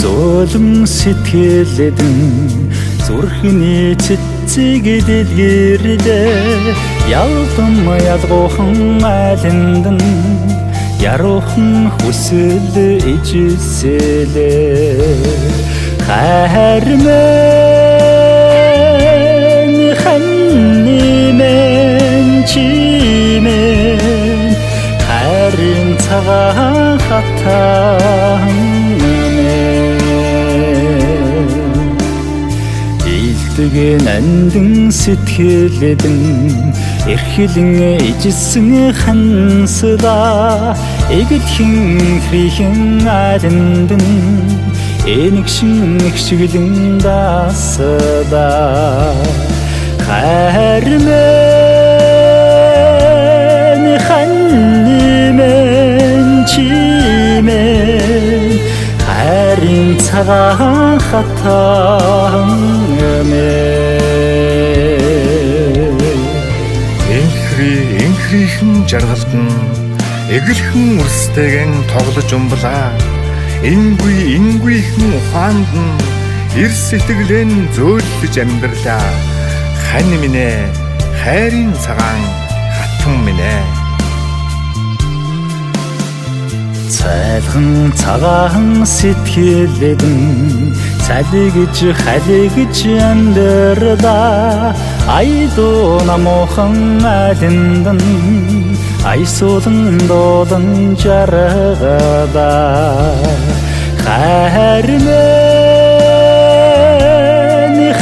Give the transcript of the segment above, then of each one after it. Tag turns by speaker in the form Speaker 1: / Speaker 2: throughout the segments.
Speaker 1: зөөлөн сэтгэлэдэн зүрхний цэцэг дэлгэрлээ ялдан ялгуухан айландан яруухан хүсэл ижсэлээ хайрмэн ханнимэн чимэн хайрын цагаан хатан нандин сэтгэлэдэн эрхлэн ижсэн хансла эгэлхэн хрихэн айландан энэгшин ихшгэлэн дасда хайрмэн ханнимэн чимэн хайрын цагаан хатан
Speaker 2: энхрийхэн жаргалтан эгэлхэн үрстэйгэн тоглож умблаа ингүйхэн ухаанд нь эрс сэтгэлэн зөөлөж амьдралаа хань минь хайрын цагаан хатан минь
Speaker 1: цайлган цагаан сэтгэлэдэн цалигж халигж амьдралаа айдуу намуухан айландан айсуулан дуудан жаргада хайрмэн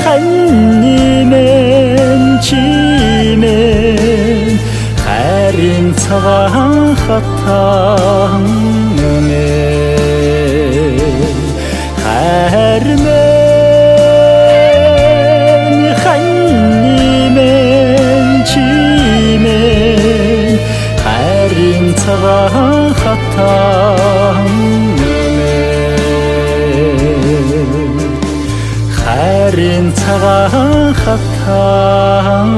Speaker 1: ханнимэн чимэн хайрын цагаан хатан хайрмэн ханнимэн чимэн хайрын цагаан хатан хайрын цагаан хатан